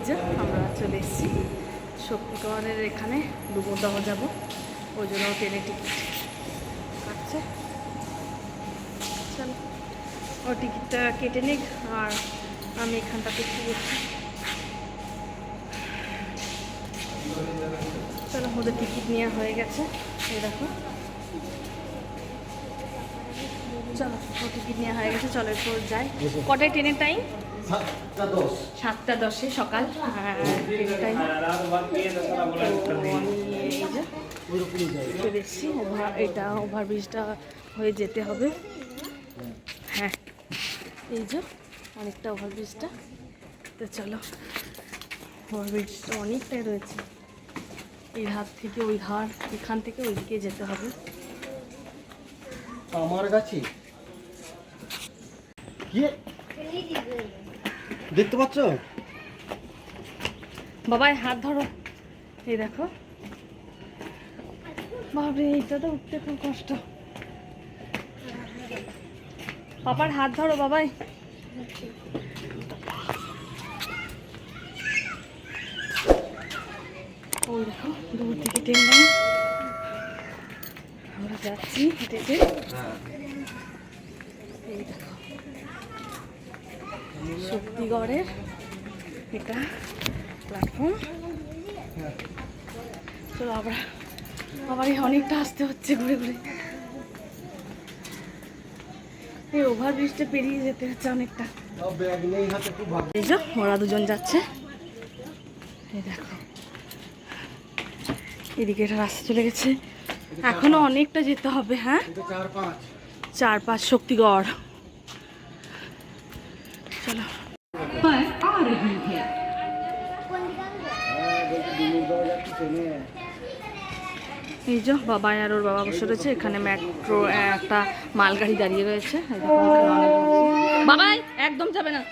যে আমরা চলে এসেছি শক্তিগড়ের এখানে ডুমুরদহ যাব, ওই জন্য ট্রেনের টিকিট কাটছে। চলো ও টিকিটটা কেটে নিক, আর আমি এখানটাতে একটু বসছি। চলো, ওদের টিকিট নেওয়া হয়ে গেছে, এই দেখো। চলো, ও টিকিট নেওয়া হয়ে গেছে, চলো এরপর যাই। কটায় ট্রেনের টাইম? 7:10 সকাল ট্রেনের টাইম। চলে এসেছি, এটা ওভারব্রিজটা হয়ে যেতে হবে। হ্যাঁ, এই যে অনেকটা ওভারব্রিজটা, তো চলো ওভারব্রিজটা অনেকটাই রয়েছে। এই হাত থেকে ওই ধার, এখান থেকে ওইদিকে যেতে হবে। আমার কাছে দেখতে পাচ্ছ বাবাই হাত ধরো, এই দেখো। বাবরে, এইটা তো উঠতে খুব কষ্ট। পাপার হাত ধরো বাবাই। ওই দেখো দূর থেকে ট্রেন লাইন, আমরা যাচ্ছি হেঁটে হেঁটে। এই দেখো শক্তিগড়ের এটা প্ল্যাটফর্ম। চলো আবার অনেকটা আসতে হচ্ছে ঘুরে ঘুরে। এই ওভারব্রিজটা পেরিয়ে যেতে হচ্ছে অনেকটা। এই যে ওরা দুজন যাচ্ছে, এই দেখো এদিকে একটা রাস্তা চলে গেছে, এখনো অনেকটা যেতে হবে। হ্যাঁ, 4-5 শক্তিগড়। চলো, এই যে বাবা আর ওর বাবা বসে রয়েছে এখানে। মেট্রো একটা মালগাড়ি দাঁড়িয়ে রয়েছে, বাবাই একদম যাবে না।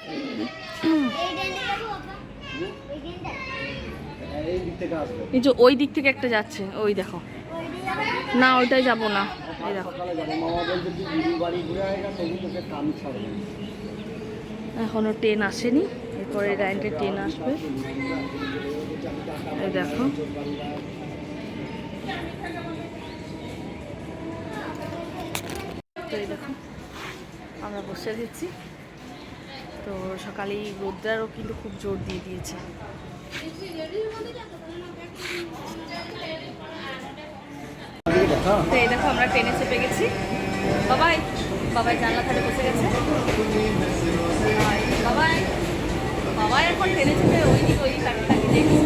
এই যে ওই দিক থেকে একটা যাচ্ছে, ওই দেখো। না, ওইটাই যাবো না, এই দেখো। এখনো ট্রেন আসেনি, এরপরে লাইনটা ট্রেন আসবে। এই দেখো তো, এই দেখো আমরা বসে গেছি। তো সকালেই রোদ্রারও কিন্তু খুব জোর দিয়ে দিয়েছে। তো এই দেখো আমরা ট্রেনে চেপে গেছি। বাবাই জানলা ধারে বসে গেছে। বাবাই এখন ট্রেনে চেপে ওই তাকে দেখছি।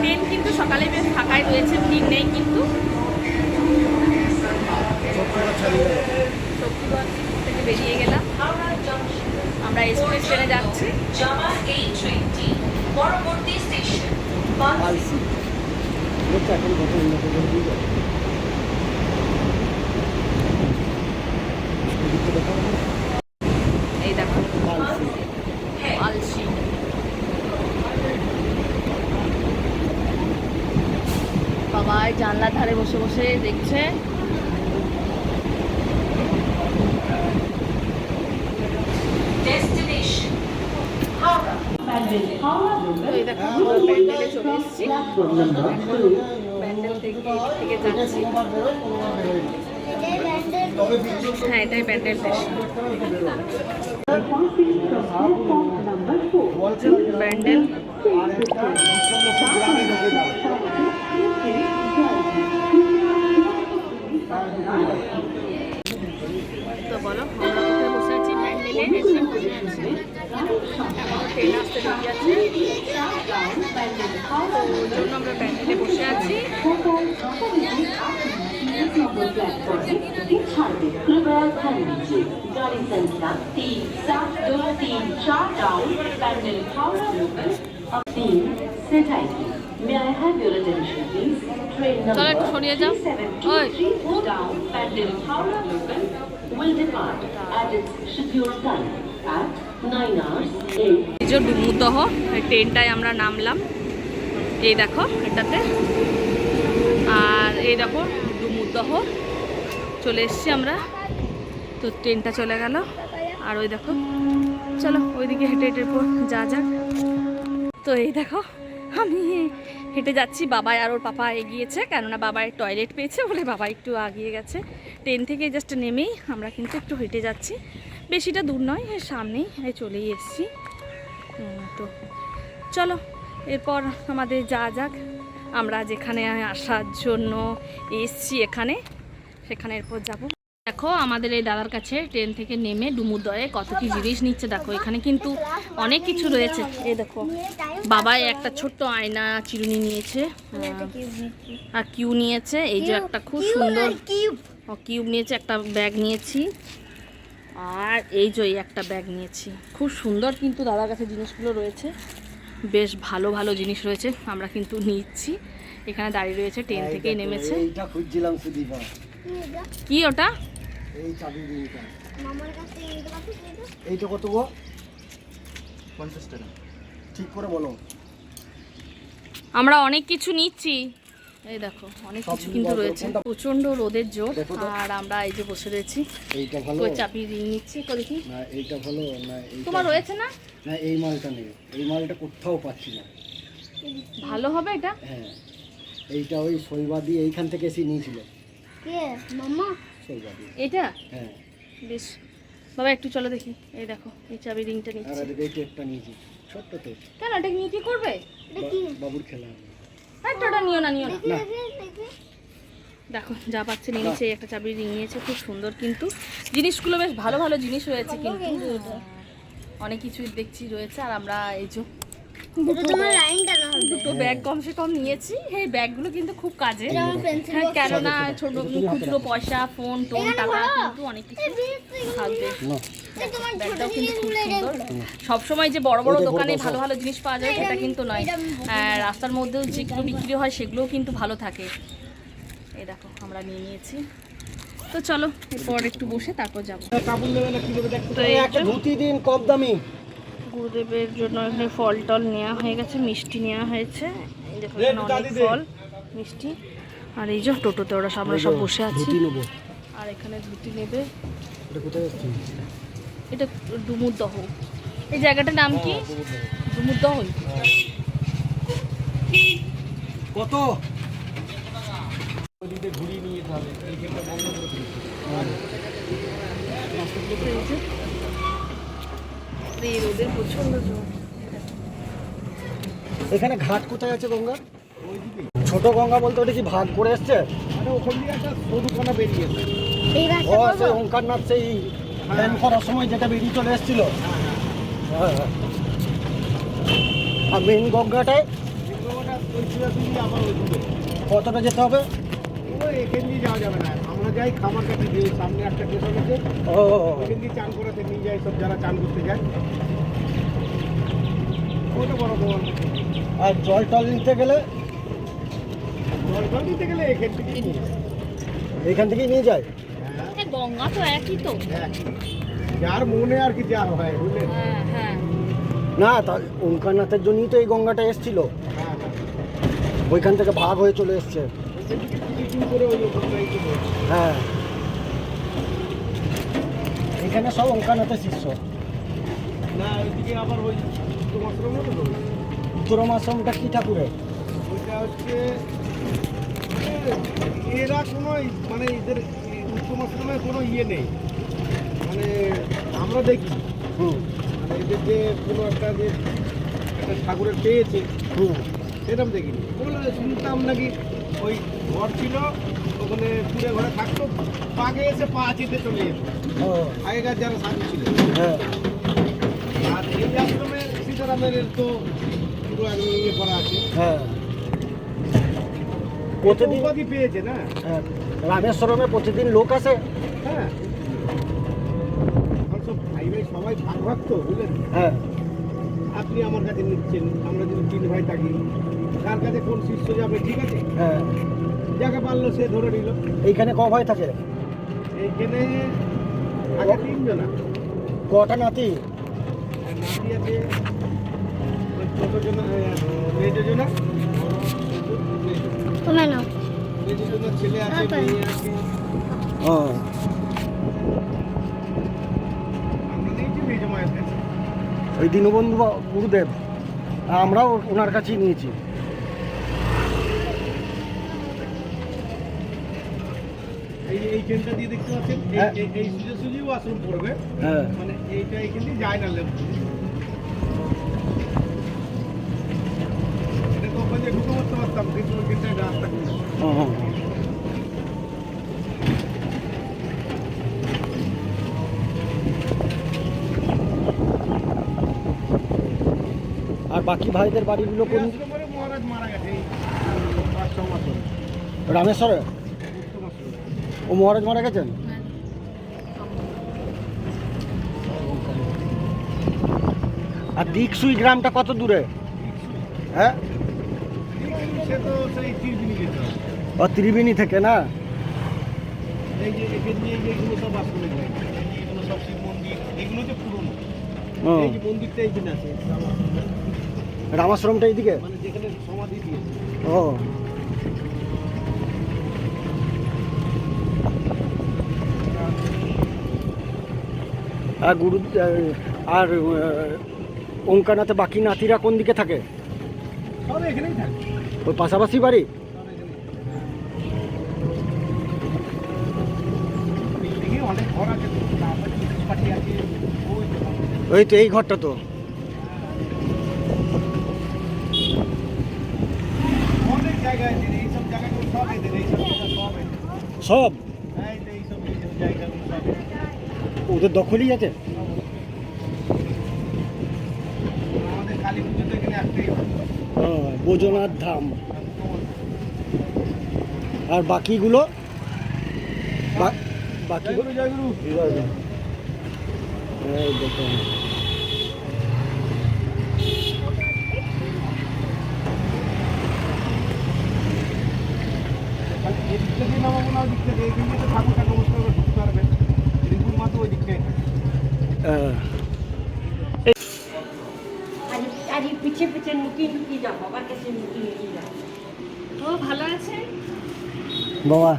ট্রেন কিন্তু সকালে বেশ ফাঁকাই রয়েছে, ভিড় নেই কিন্তু। শক্তিগড় থেকে বেরিয়ে গেলাম, আমরা এক্সপ্রেস ট্রেনে যাচ্ছি। পরবর্তী স্টেশন এই দেখো আলসি। বাবাই জানলার ধারে বসে বসে দেখছে। এই দেখো প্যান্ডেলে চলে এসেছি, প্যান্ডেল থেকে যাচ্ছি। হ্যাঁ, এটাই প্যান্ডেল স্টেশন। প্যান্ডেল তো বলো, আমরা কোথায় বসে আছি? প্যান্ডেলে এসে বসে আছি। ট্রেন আসতে দেরি আছে, তো ওই জন্য আমরা প্যান্ডেলে বসে আছি। May I have your attention, please? Train number 372 down Pandil Howrah local will depart at its scheduled time. at 9 hours 8. এই যে ডুমুরদহ ট্রেনটায় আমরা নামলাম, এই দেখো এটাতে। আর এই দেখো ডুমুরদহ চলে এসছি আমরা, তো ট্রেনটা চলে গেল। আর ওই দেখো, চলো ওইদিকে হেঁটে হেঁটে যা যাক। তো এই দেখো আমি হেঁটে যাচ্ছি, বাবা আর ওর পাপা এগিয়েছে, কেননা বাবার টয়লেট পেয়েছে বলে বাবা একটু আগিয়ে গেছে। ট্রেন থেকে জাস্ট নেমেই আমরা কিন্তু একটু হেঁটে যাচ্ছি, বেশিটা দূর নয়, এর সামনেই চলেই এসছি। তো চলো এরপর আমাদের যা যাক, আমরা যেখানে আসার জন্য এসছি এখানে, সেখানে এরপর যাব। দেখো আমাদের এই দাদার কাছে ট্রেন থেকে নেমে ডুমুরদহে কত কি জিনিস নিচ্ছে দেখো। এখানে কিন্তু অনেক কিছু রয়েছে। এই দেখো বাবাই একটা ছোট্ট আয়না চিরুনি নিয়েছে, আর কিউ নিয়েছে। এই যে একটা খুব সুন্দর কিউব নিয়েছে, একটা ব্যাগ নিয়েছি। আর এই যে একটা ব্যাগ নিয়েছি, খুব সুন্দর কিন্তু দাদার কাছে জিনিসগুলো রয়েছে, বেশ ভালো ভালো জিনিস রয়েছে। আমরা কিন্তু নিচ্ছি, এখানে দাঁড়িয়ে রয়েছে, ট্রেন থেকেই নেমেছে। এইটা খুঁজছিলাম সুদীপা, কি ওটা? এই চাবি রিংটা মামার কাছে। এইটা কত গো? 50 টাকা। ঠিক করে বলো। আমরা অনেক কিছু নিচ্ছি, এই দেখো অনেক কিছু কিন্তু রয়েছে। প্রচন্ড রোদের জোর, আর আমরা এই যে বসে রয়েছি। এইটা ভালো ওই চাবি রিং নিচ্ছি, দেখি না এইটা ভালো না এইটা? তোমার রয়েছে না? না এই মালটা নেই, এই মালটা কোথাও পাচ্ছি না। ভালো হবে এটা? হ্যাঁ এইটা ওই সৈবাদি এইখান থেকে এসে নিয়েছিল। কে মামা? সৈবাদি এটা? হ্যাঁ বেশ বাবা একটু চলো দেখি। এই দেখো এই চাবি রিংটা আর নিচ্ছি। এইটা একটা নিয়েছি ছোট্ট তো। কেন এটা নিয়ে কি করবে? বাবুর খেলা। ওটা নিও না, নিও না। না দেখো যা পাচ্ছে নিয়ে নিচ্ছে। একটা চাবি রিং নিয়েছে, খুব সুন্দর কিন্তু জিনিসগুলো, বেশ ভালো ভালো জিনিস রয়েছে কিন্তু, অনেক কিছুই দেখছি রয়েছে। আর আমরা এই যে দুটো ব্যাগ কমসে কম নিয়েছি। এই ব্যাগগুলো কিন্তু খুব কাজে, হ্যাঁ, কেননা ছোট খুচরো পয়সা, ফোন টোন, টাকা কিন্তু অনেক কিছু থাকবে। না ব্যাগটাও কিন্তু খুব সুন্দর। সবসময় যে বড় বড় দোকানে ভালো ভালো জিনিস পাওয়া যায় সেটা কিন্তু নয়, রাস্তার মধ্যেও যেগুলো বিক্রি হয় সেগুলোও কিন্তু ভালো থাকে। এই দেখো আমরা নিয়ে নিয়েছি, তো চলো এরপর একটু বসে তারপর যাবো। কাপড় নেবে না কি নেবে দেখো তো এই একটা ধুতি দিন কম দামি। গুরুদেবের জন্য এখানে ফল টল নেওয়া হয়ে গেছে, মিষ্টি নেওয়া হয়েছে। এই দেখো এখানে অনেক ফল মিষ্টি। আর এই যে টোটোতে ওরা আমরা সব বসে আছি, ধুতি নেবো। আর এখানে ধুতি নেবে। এটা কোথায় যাচ্ছে? এটা ডুমুরদহ। এই জায়গাটার নাম কি? ডুমুরদহ। কত? ওদিকে ঘুরিয়ে নিয়ে যেতে হবে, এই গেটটা বন্ধ করে দিই। এই রোদের প্রচন্ড জোর। এখানে ঘাট কোথায় আছে গঙ্গা? ছোট গঙ্গা বলতে ওটা কি ভাগ করে এসছে? আরে ওখান দিয়ে একটা সরুখানা বেরিয়েছে। ও সেই ওঙ্কারনাথ সেই প্ল্যান করার সময় যেটা বেরিয়ে চলে এসেছিল। হ্যাঁ হ্যাঁ। আর মেন গঙ্গাটায় কতটা যেতে হবে? এখান দিয়ে যাওয়া যাবে না, আমরা যাই খামার কাছে, যে সামনে একটা স্টেশন আছে, ও এখান দিয়ে চান করাতে নিয়ে যায় সব, যারা চান করতে যায়। ওটা বড় বড় আর জল টল নিতে গেলে জল দিতে গেলে এখান থেকেই নিয়ে যায়। এইখান থেকেই নিয়ে যায়। গঙ্গা তো একই তো। যার মনে আর কি যা হয়, বুঝলেন? হ্যাঁ হ্যাঁ। না তা ওঙ্কারনাথের জন্যই তো এই গঙ্গাটা এসছিল, হ্যাঁ হ্যাঁ, ওইখান থেকে ভাগ হয়ে চলে এসছে। ওইখান থেকে টিকিটিং করে ওই ওখানটাই চলে যায়। হ্যাঁ এখানে সব ওঙ্কারনাথের শিষ্য। না ওইদিকে আবার ওই উত্তমাশ্রম মতো তো, উত্তরম আশ্রমটা কি ঠাকুরের? ওইটা হচ্ছে এরা কোনো মানে এদের উত্তমাশ্রমের কোনো ইয়ে নেই, মানে আমরা দেখি হুম মানে এদের যে কোনো একটা যে একটা ঠাকুরের পেয়েছে হুম সেরকম দেখিনি। বলে শুনতাম নাকি ওই ঘর ছিল, ওখানে পুরে ঘরে থাকতো, পাগে এসে পা চিতে চলে যেত ও আগেকার যারা সাধু ছিল। হ্যাঁ আর এই আশ্রমে সীতারামের তো পুরো একদম ইয়ে করা আছে, হ্যাঁ প্রতিদিন প্রতিদিন উপাধি পেয়েছে না। হ্যাঁ রামেশ্বরমে প্রতিদিন লোক আসে। হ্যাঁ এখন সব ভাই ভাই সবাই ভাগ ভাগ তো, বুঝলেন? হ্যাঁ আপনি আমার কাছে নিচ্ছেন, আমরা যদি 3 ভাই থাকি, কার কাছে কোন শিষ্য যাবে, ঠিক আছে, হ্যাঁ যাকে পারলো সে ধরে নিল। এইখানে ক ভাই থাকে? এইখানে আগে 3 জনা, কটা নাতি? নাতি আছে ওই ছোটোর জন্য মেয়েদের জন্য তুমি নাও মেয়েদের জন্য ছেলে আছে মেয়ে আছে ও আমরা নিয়েছি মেজো মায়ের কাছে ওই দীনবন্ধু গুরুদেব আমরাও ওনার কাছেই নিয়েছি। এই ট্রেনটা দিয়ে দেখতে পাচ্ছেন হ্যাঁ। এই সোজাসুজিও আশ্রম পড়বে হ্যাঁ মানে এইটা এখান দিয়ে যায় না লেবু এটা তো ওখানে ঢুকে পড়তে পারতাম কিন্তু ওইখানটায় রাস্তা খুলে ও, ও। আর বাকি ভাইদের বাড়িগুলো কোন আশ্রমে মহারাজ মারা গেছে এই 5-6 মাস হলো রামেশ্বরে? উত্তম আশ্রমে। ও মহারাজ মারা গেছেন? আর দিকসুই গ্রামটা কত দূরে? হ্যাঁ সে তো সেই ত্রিবেণী যেতে হবে। ও ত্রিবেণী থেকে না? এই যে এখান দিয়ে এইগুলো সব আশ্রমে যায় এইগুলো সব শিব মন্দির এগুলো যে পুরনো ও এই যে মন্দিরটা এইখানে আছে রামাশ্রমটা এইদিকে? মানে যেখানে সমাধি দিয়েছে ও আর গুরু আর ওঙ্কারনাথে বাকি নাতিরা কোন দিকে থাকে? সব এখানেই থাকে ওই পাশাপাশি বাড়ি? সব এখানেই বিল্ডিংয়ে অনেক ঘর আছে তো তারপরে পাটি আছে ওই তো ওই তো এই ঘরটা তো। অনেক জায়গা আছে এইসব জায়গাগুলো সব এদের এইসব জায়গা সব এদের সব এইসব জায়গাগুলো সব এদের ওদের দখলই আছে? আমাদের কালী পুজো তো এখানে একটাই হয় বোজনাথ ধাম। আর বাকিগুলো বাকিগুলো জয়গুরু এই দেখুন এদিক থেকে নামাবো না ওই দিক থেকে এইখান থেকে ঠাকুরটা নমস্কার করে ঢুকতে পারবে রিঙ্কুর মা তো ওই দিক থেকে আজ পিছিয়ে পিছিয়ে লুকিয়ে লুকিয়ে যাও বাবার কাছে লুকিয়ে লুকিয়ে যাও ও ভালো আছে বাবা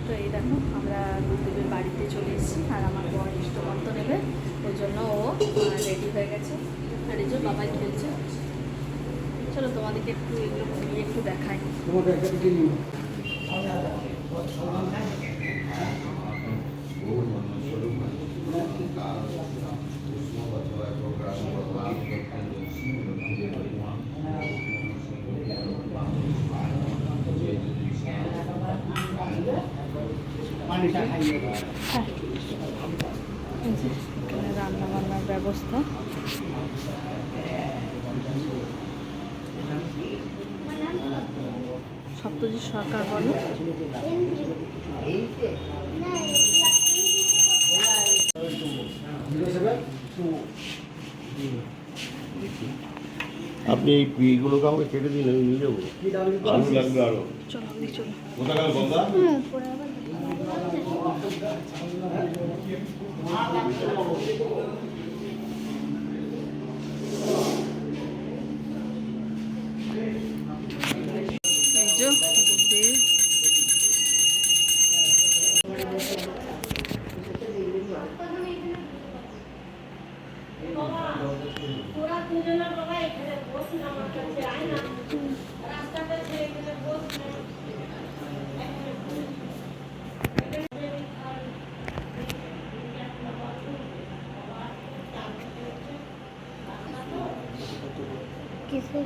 তো এই দেখো আমরা গুরুদেবের বাড়িতে চলে এসেছি আর আমার বর ইষ্টমন্ত নেবে ওই জন্য ও রেডি হয়ে গেছে আর এই যে বাবাই খেলছে। চলো তোমাদেরকে একটু এগুলো ঘুরিয়ে একটু দেখাই। হ্যাঁ এই যে এখানে রান্না বান্নার ব্যবস্থা। সপ্তজিৎ সরকার বলো। আপনি এই পিগুলোকে আমাকে কেটে দিন আমি নিয়ে যাবো আলু লাগবে আরো চলো আমি চলো। কোথায় গেল গঙ্গা এই যে গুরুদেব किसे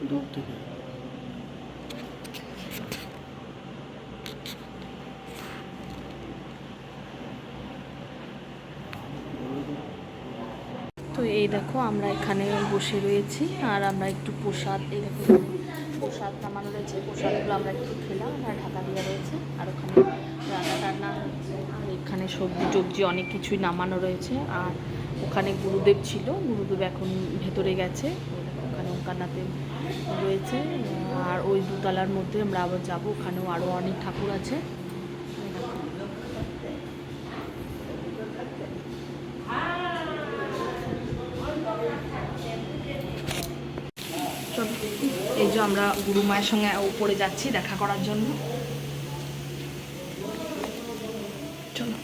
দূর থেকে তো এই দেখো আমরা এখানে বসে রয়েছি আর আমরা একটু প্রসাদ এই দেখো প্রসাদ নামানো রয়েছে প্রসাদগুলো আমরা একটু খেলাম আর ঢাকা দেওয়া রয়েছে আর ওখানে রান্না টান্না হচ্ছে আর এখানে সবজি টবজি অনেক কিছুই নামানো রয়েছে আর ওখানে গুরুদেব ছিল গুরুদেব এখন ভেতরে গেছে ওখানে ওঙ্কারনাথে রয়েছে। আর ওই দুতলার মধ্যে আমরা আবার যাবো, ওখানেও আরও অনেক ঠাকুর আছে। চলো, এই যে আমরা গুরু মায়ের সঙ্গে উপরে যাচ্ছি দেখা করার জন্য। চলো।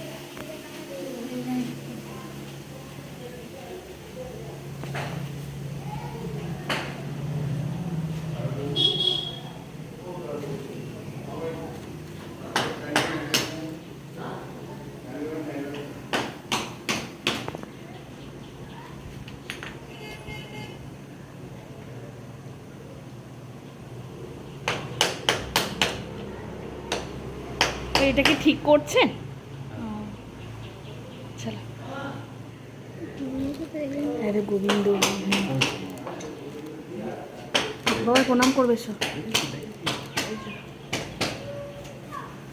এটা কি ঠিক করছে? চলো। আরে গোবিন্দ, বাবাই প্রণাম করবে সব।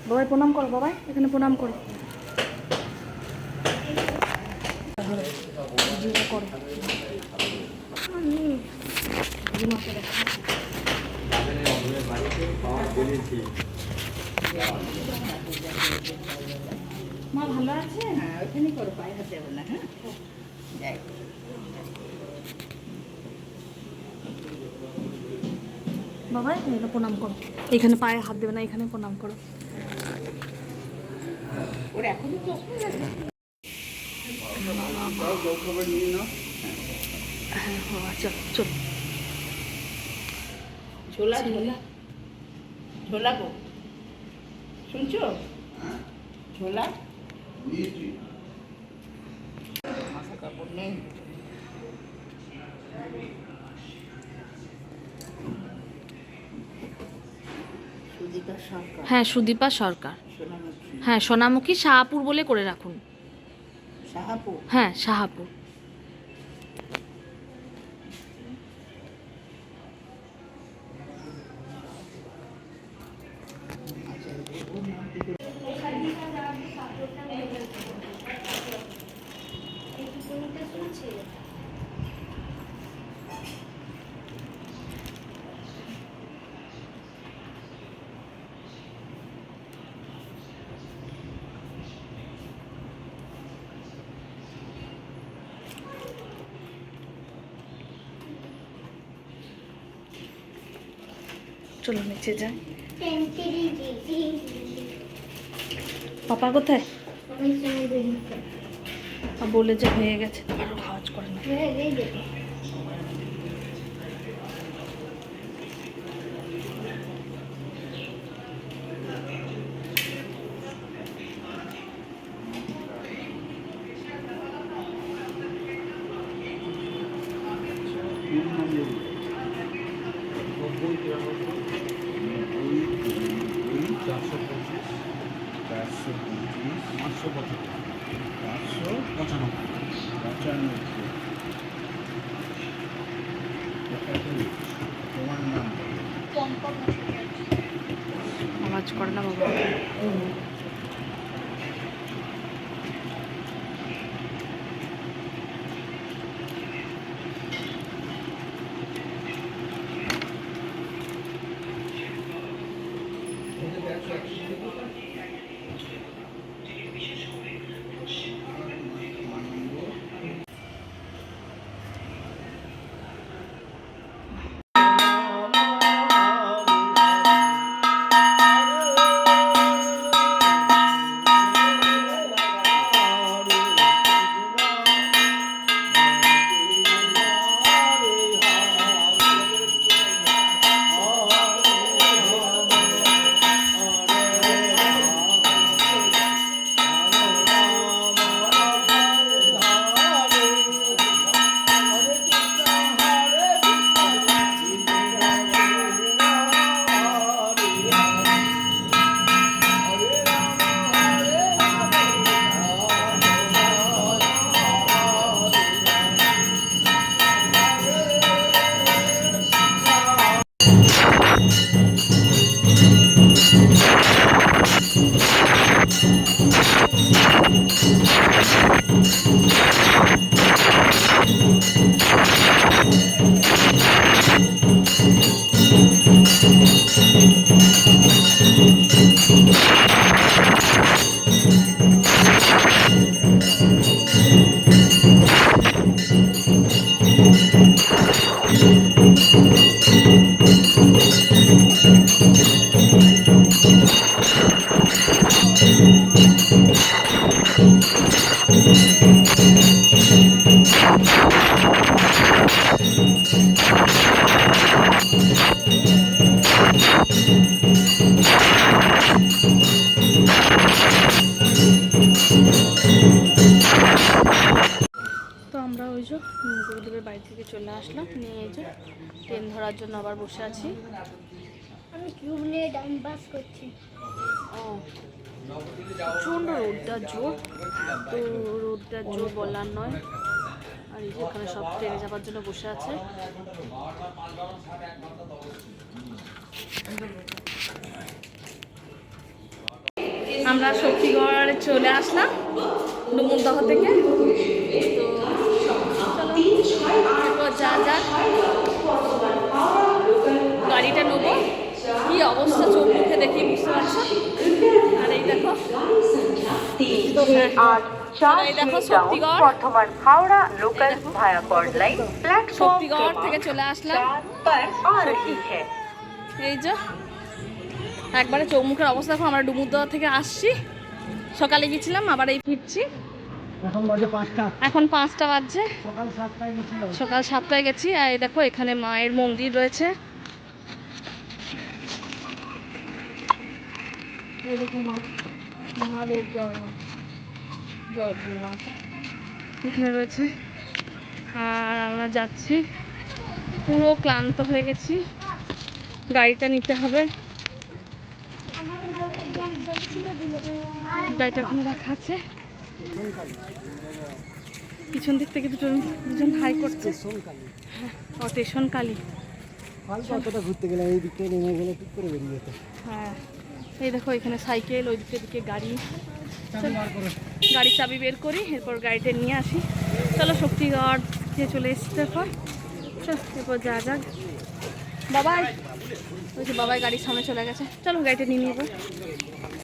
বাবাই প্রণাম করো, বাবাই এখানে প্রণাম করো। যেটা করো মা ভালো আছে? হ্যাঁ, ওখানে করো, পায়ে হাত দেবো না। হ্যাঁ, যাই। বাবাই এটা প্রণাম করো, এখানে পায়ে হাত দেবে না, এখানে প্রণাম করো। ওর এখনই তো হ্যাঁ, আচ্ছা চলো। ছোলা ছোলা ছোলা গো, শুনছো? ছোলা মাথা কাপড় নেই। সুদীপা সরকার, হ্যাঁ সুদীপা সরকার, সোনামুখী, হ্যাঁ সোনামুখী শাহাপুর বলে করে রাখুন। সাহাপুর। হ্যাঁ শাহাপুর। চলো নিচে যাই। পাপা কোথায়? বলে যে হয়ে গেছে, আরো আওয়াজ করে না। আওয়াজ করে না বাবা। ওই যে গুরুদেবের বাড়ি থেকে চলে আসলাম, নিয়ে এই যে ট্রেন ধরার জন্য আবার বসে আছি। আমি কিউব নিয়ে টাইম পাস করছি। ও প্রচণ্ড রোদটা জোর, তো রোদটা জোর বলার নয়। আর এই যে এখানে সব ট্রেনে যাওয়ার জন্য বসে আছে। আমরা শক্তিগড় চলে আসলাম ডুমুরদহ থেকে। তো যা যা গাড়িটা নেবো, কি অবস্থা চোখ মুখে দেখি বুঝতে পারছো। আর এই দেখো, এই দেখো শক্তিগড়, বর্ধমান হাওড়া লোকাল ভায়া কর্ড লাইন प्लेटफॉर्म শক্তিগড় থেকে চলে আসলাম। पर आ रही है। এই যে একবারে চোখ মুখের অবস্থা দেখো। আমরা ডুমুরদহ থেকে আসছি, সকালে গেছিলাম, আবার এই ফিরছি। এখন বাজে 5টা, এখন 5টা বাজছে। সকাল 7টায় গেছিলাম। সকাল 7টায় গেছি। আর এই দেখো এখানে মায়ের মন্দির রয়েছে। এই দেখো মহাদেব এখানে রয়েছে। আর আমরা যাচ্ছি, পুরো ক্লান্ত হয়ে গেছি, গাড়িটা নিতে হবে। গাড়িটা ওখানে রাখা আছে। পিছন দিক থেকে দুজন হাই করছে। ও স্টেশন কালী। ফালতু অতটা ঘুরতে গেলাম, এই দিকটা নেমে গেলে ঠিক করে বেরিয়ে যেত। হ্যাঁ এই দেখো এখানে সাইকেল, ওই দিকে গাড়ি। চাবি বার করো। গাড়ির চাবি বের করি, এরপর গাড়িটা নিয়ে আসি। চলো শক্তিগড় যে চলে এসছে। এরপর যা যাক। বাবাই, ওই যে বাবাই গাড়ির সামনে চলে গেছে। চলো গাড়িটা নিয়ে নেবো।